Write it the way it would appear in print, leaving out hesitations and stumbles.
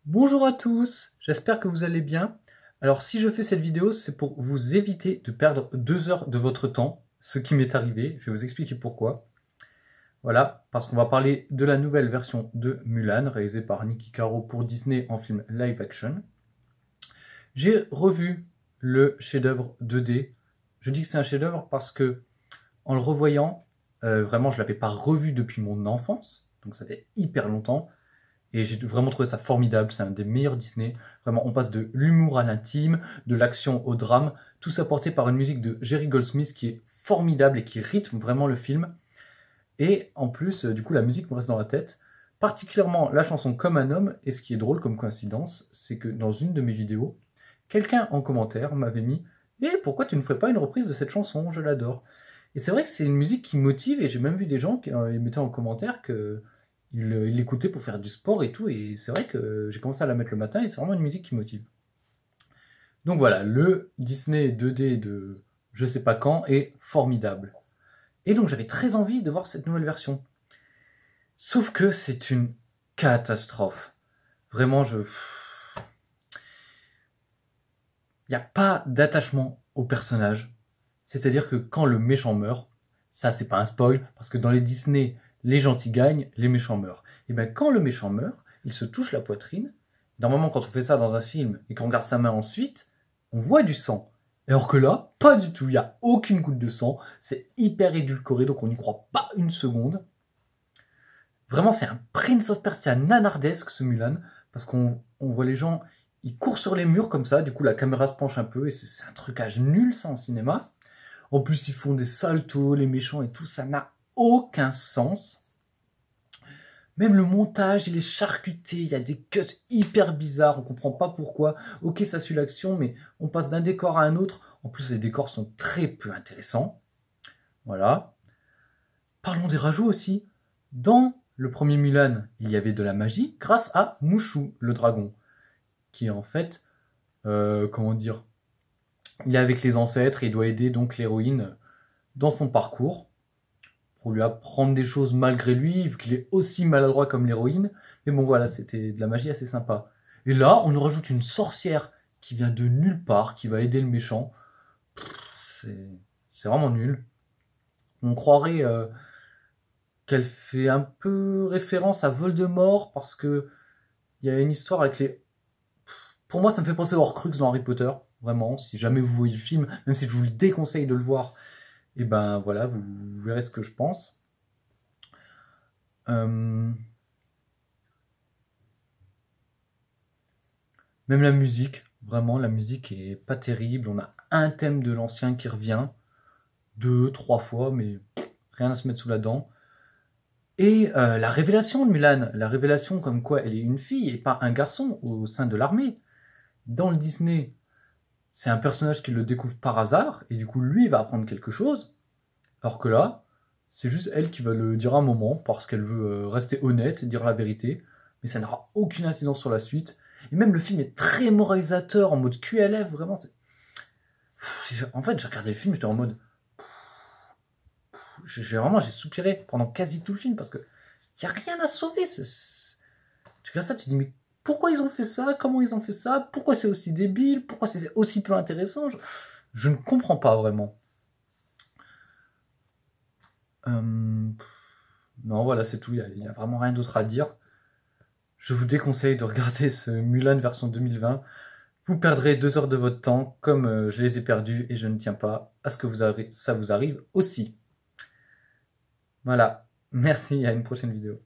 Bonjour à tous, j'espère que vous allez bien. Alors si je fais cette vidéo, c'est pour vous éviter de perdre 2 heures de votre temps, ce qui m'est arrivé, je vais vous expliquer pourquoi. Voilà, parce qu'on va parler de la nouvelle version de Mulan, réalisée par Niki Caro pour Disney en film live action. J'ai revu le chef-d'œuvre 2D. Je dis que c'est un chef-d'œuvre parce que, en le revoyant, vraiment je ne l'avais pas revu depuis mon enfance, donc ça fait hyper longtemps. Et j'ai vraiment trouvé ça formidable, c'est un des meilleurs Disney. Vraiment, on passe de l'humour à l'intime, de l'action au drame, tout ça porté par une musique de Jerry Goldsmith qui est formidable et qui rythme vraiment le film. Et en plus, du coup, la musique me reste dans la tête, particulièrement la chanson Comme un homme. Et ce qui est drôle comme coïncidence, c'est que dans une de mes vidéos, quelqu'un en commentaire m'avait mis « Eh, pourquoi tu ne ferais pas une reprise de cette chanson? Je l'adore ». Et c'est vrai que c'est une musique qui motive, et j'ai même vu des gens qui mettaient en commentaire que il l'écoutait pour faire du sport et tout, et c'est vrai que j'ai commencé à la mettre le matin, et c'est vraiment une musique qui motive. Donc voilà, le Disney 2D de je sais pas quand est formidable. Et donc j'avais très envie de voir cette nouvelle version. Sauf que c'est une catastrophe. Vraiment, il n'y a pas d'attachement au personnage. C'est-à-dire que quand le méchant meurt, ça c'est pas un spoil, parce que dans les Disney, les gentils gagnent, les méchants meurent. Et bien quand le méchant meurt, il se touche la poitrine. Normalement, quand on fait ça dans un film et qu'on regarde sa main ensuite, on voit du sang. Alors que là, pas du tout, il n'y a aucune goutte de sang, c'est hyper édulcoré, donc on n'y croit pas une seconde. Vraiment, c'est un Prince of Persia nanardesque, ce Mulan, parce qu'on voit les gens, ils courent sur les murs comme ça, du coup la caméra se penche un peu, et c'est un trucage nul ça en cinéma. En plus, ils font des saltos, les méchants et tout, ça n'a aucun sens. Même le montage, il est charcuté, il y a des cuts hyper bizarres, on comprend pas pourquoi. Ok, ça suit l'action, mais on passe d'un décor à un autre. En plus, les décors sont très peu intéressants. Voilà. Parlons des rajouts aussi. Dans le premier Mulan, il y avait de la magie grâce à Mushu, le dragon, qui est en fait, comment dire, il est avec les ancêtres et il doit aider donc l'héroïne dans son parcours, pour lui apprendre des choses malgré lui, vu qu'il est aussi maladroit comme l'héroïne. Mais bon voilà, c'était de la magie assez sympa. Et là, on nous rajoute une sorcière qui vient de nulle part, qui va aider le méchant. C'est vraiment nul. On croirait qu'elle fait un peu référence à Voldemort, parce que il y a une histoire avec les... Pour moi, ça me fait penser aux Horcruxes dans Harry Potter, vraiment. Si jamais vous voyez le film, même si je vous le déconseille de le voir, et ben voilà, vous verrez ce que je pense. Même la musique, vraiment, la musique est pas terrible. On a un thème de l'ancien qui revient 2, 3 fois, mais rien à se mettre sous la dent. Et la révélation de Mulan, la révélation comme quoi elle est une fille et pas un garçon au sein de l'armée. Dans le Disney, c'est un personnage qui le découvre par hasard, et du coup lui il va apprendre quelque chose. Alors que là, c'est juste elle qui va le dire à un moment, parce qu'elle veut rester honnête et dire la vérité, mais ça n'aura aucune incidence sur la suite. Et même le film est très moralisateur, en mode QLF, vraiment. En fait, j'ai regardé le film, j'étais en mode... J'ai soupiré pendant quasi tout le film, parce que il n'y a rien à sauver. Tu regardes ça, tu te dis, mais pourquoi ils ont fait ça? Comment ils ont fait ça? Pourquoi c'est aussi débile? Pourquoi c'est aussi peu intéressant? Je ne comprends pas vraiment. Non, voilà, c'est tout. Il n'y a vraiment rien d'autre à dire. Je vous déconseille de regarder ce Mulan version 2020. Vous perdrez 2 heures de votre temps, comme je les ai perdus, et je ne tiens pas à ce que ça vous arrive aussi. Voilà. Merci, à une prochaine vidéo.